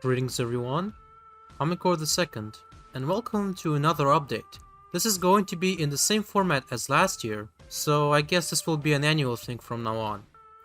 Greetings everyone, I'm Core the Second, and welcome to another update. This is going to be in the same format as last year, so I guess this will be an annual thing from now on.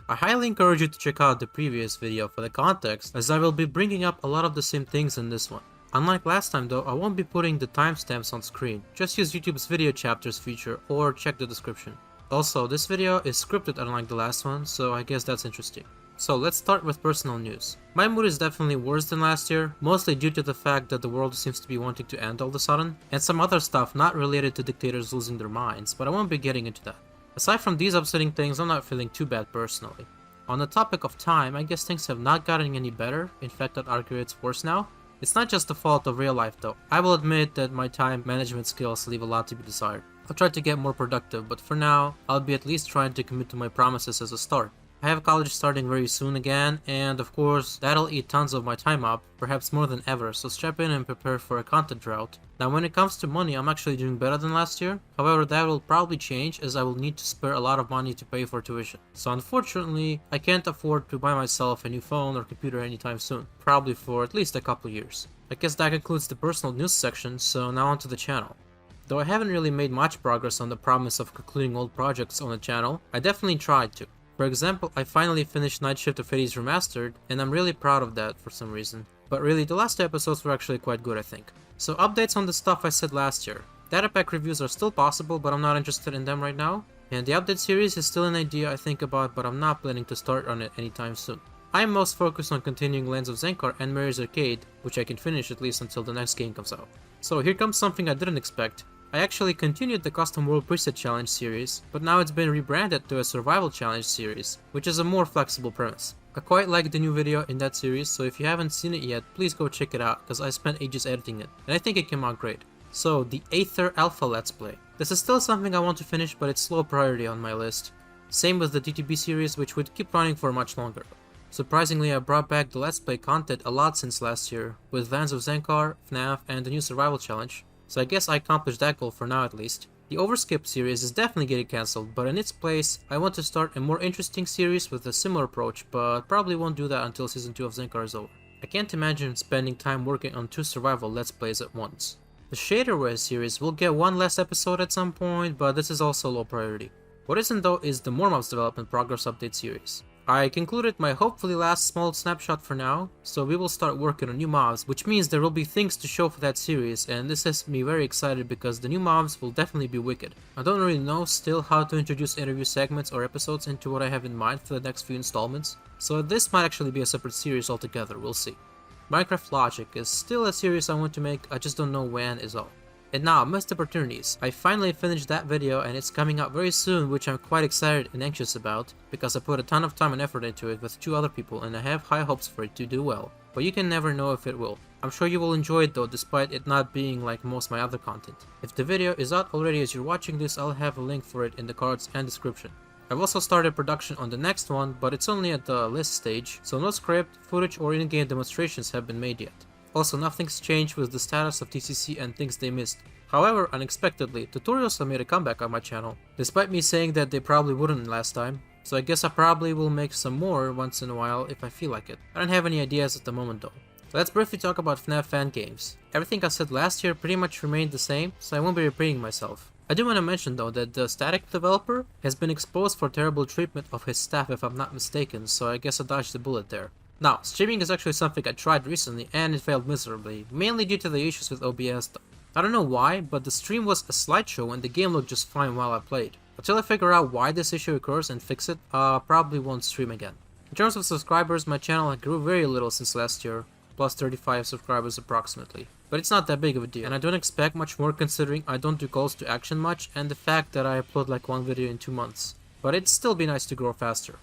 I highly encourage you to check out the previous video for the context, as I will be bringing up a lot of the same things in this one. Unlike last time though, I won't be putting the timestamps on screen, just use YouTube's video chapters feature or check the description. Also, this video is scripted unlike the last one, so I guess that's interesting. So let's start with personal news. My mood is definitely worse than last year, mostly due to the fact that the world seems to be wanting to end all of a sudden, and some other stuff not related to dictators losing their minds, but I won't be getting into that. Aside from these upsetting things, I'm not feeling too bad personally. On the topic of time, I guess things have not gotten any better, in fact I'd argue it's worse now. It's not just the fault of real life though. I will admit that my time management skills leave a lot to be desired. I'll try to get more productive, but for now, I'll be at least trying to commit to my promises as a start. I have college starting very soon again, and of course, that'll eat tons of my time up, perhaps more than ever, so strap in and prepare for a content drought. Now when it comes to money, I'm actually doing better than last year, however that will probably change as I will need to spare a lot of money to pay for tuition. So unfortunately, I can't afford to buy myself a new phone or computer anytime soon, probably for at least a couple years. I guess that concludes the personal news section, so now onto the channel. Though I haven't really made much progress on the promise of concluding old projects on the channel, I definitely tried to. For example, I finally finished Night Shift of Hades Remastered, and I'm really proud of that for some reason. But really, the last two episodes were actually quite good, I think. So updates on the stuff I said last year. Data pack reviews are still possible, but I'm not interested in them right now. And the update series is still an idea I think about, but I'm not planning to start on it anytime soon. I am most focused on continuing Lands of Zendikar and Mary's Arcade, which I can finish at least until the next game comes out. So here comes something I didn't expect. I actually continued the Custom World Preset Challenge series, but now it's been rebranded to a Survival Challenge series, which is a more flexible premise. I quite like the new video in that series, so if you haven't seen it yet, please go check it out, because I spent ages editing it, and I think it came out great. So, the Aether Alpha Let's Play. This is still something I want to finish, but it's low priority on my list. Same with the TTB series, which would keep running for much longer. Surprisingly, I brought back the Let's Play content a lot since last year, with Lands of Zendikar, FNaF, and the new Survival Challenge. So I guess I accomplished that goal for now at least. The Overskip series is definitely getting cancelled, but in its place, I want to start a more interesting series with a similar approach, but probably won't do that until Season 2 of Zendikar is over. I can't imagine spending time working on 2 survival Let's Plays at once. The Shaderware series will get one last episode at some point, but this is also low priority. What isn't though is the More Mobs Development Progress Update series. I concluded my hopefully last small snapshot for now, so we will start working on new mobs, which means there will be things to show for that series, and this has me very excited because the new mobs will definitely be wicked. I don't really know still how to introduce interview segments or episodes into what I have in mind for the next few installments, so this might actually be a separate series altogether, we'll see. Minecraft Logic is still a series I want to make, I just don't know when is all. And now, missed opportunities. I finally finished that video and it's coming out very soon, which I'm quite excited and anxious about, because I put a ton of time and effort into it with 2 other people and I have high hopes for it to do well. But you can never know if it will. I'm sure you will enjoy it though, despite it not being like most of my other content. If the video is out already as you're watching this, I'll have a link for it in the cards and description. I've also started production on the next one, but it's only at the list stage, so no script, footage or in-game demonstrations have been made yet. Also, nothing's changed with the status of TCC and things they missed. However, unexpectedly, tutorials have made a comeback on my channel, despite me saying that they probably wouldn't last time, so I guess I probably will make some more once in a while if I feel like it. I don't have any ideas at the moment though. So let's briefly talk about FNaF fan games. Everything I said last year pretty much remained the same, so I won't be repeating myself. I do want to mention though that the Static developer has been exposed for terrible treatment of his staff if I'm not mistaken, so I guess I dodged the bullet there. Now, streaming is actually something I tried recently and it failed miserably, mainly due to the issues with OBS though. I don't know why, but the stream was a slideshow and the game looked just fine while I played. Until I figure out why this issue occurs and fix it, I probably won't stream again. In terms of subscribers, my channel grew very little since last year, plus 35 subscribers approximately. But it's not that big of a deal, and I don't expect much more considering I don't do calls to action much and the fact that I upload like 1 video in 2 months. But it'd still be nice to grow faster.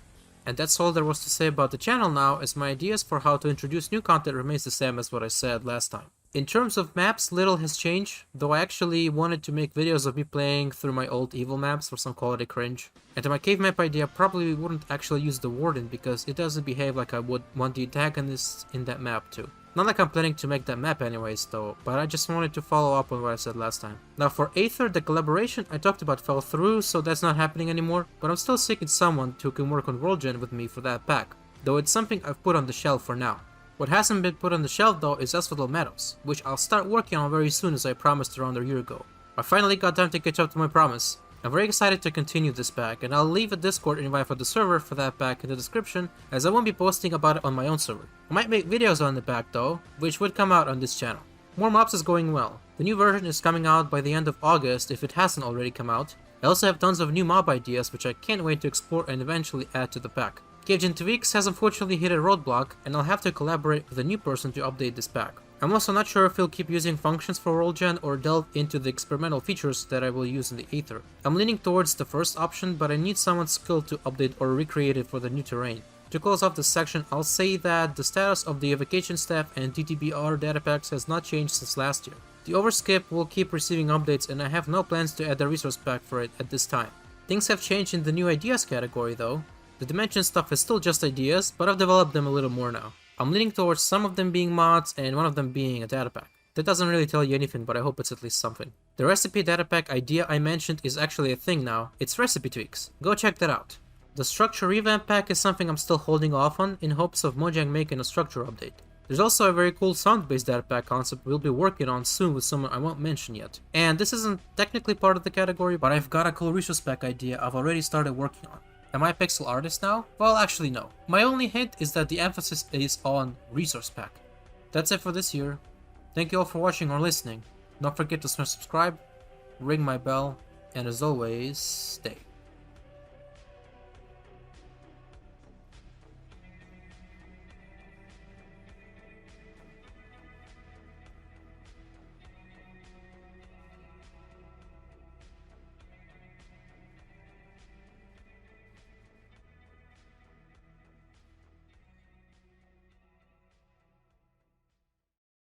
And that's all there was to say about the channel now, as my ideas for how to introduce new content remains the same as what I said last time. In terms of maps, little has changed, though I actually wanted to make videos of me playing through my old evil maps for some quality cringe. And my cave map idea probably wouldn't actually use the warden because it doesn't behave like I would want the antagonists in that map to. Not like I'm planning to make that map anyways though, but I just wanted to follow up on what I said last time. Now for Aether, the collaboration I talked about fell through, so that's not happening anymore, but I'm still seeking someone who can work on World Gen with me for that pack, though it's something I've put on the shelf for now. What hasn't been put on the shelf though is Asphodel Meadows, which I'll start working on very soon as I promised around a year ago. I finally got time to catch up to my promise. I'm very excited to continue this pack, and I'll leave a Discord invite for the server for that pack in the description, as I won't be posting about it on my own server. I might make videos on the pack though, which would come out on this channel. More mobs is going well. The new version is coming out by the end of August if it hasn't already come out. I also have tons of new mob ideas which I can't wait to explore and eventually add to the pack. Cavegen Tweaks has unfortunately hit a roadblock, and I'll have to collaborate with a new person to update this pack. I'm also not sure if he'll keep using functions for role gen or delve into the experimental features that I will use in the Aether. I'm leaning towards the first option, but I need someone skilled to update or recreate it for the new terrain. To close off this section, I'll say that the status of the Evocation staff and TTBR data packs has not changed since last year. The Overskip will keep receiving updates, and I have no plans to add a resource pack for it at this time. Things have changed in the new ideas category though. The dimension stuff is still just ideas, but I've developed them a little more now. I'm leaning towards some of them being mods and one of them being a data pack. That doesn't really tell you anything, but I hope it's at least something. The recipe data pack idea I mentioned is actually a thing now. It's recipe tweaks. Go check that out. The structure revamp pack is something I'm still holding off on in hopes of Mojang making a structure update. There's also a very cool sound-based data pack concept we'll be working on soon with someone I won't mention yet. And this isn't technically part of the category, but I've got a cool resource pack idea I've already started working on. Am I a pixel artist now? Well, actually no. My only hint is that the emphasis is on resource pack. That's it for this year. Thank you all for watching or listening. Don't forget to smash subscribe, ring my bell, and as always, stay.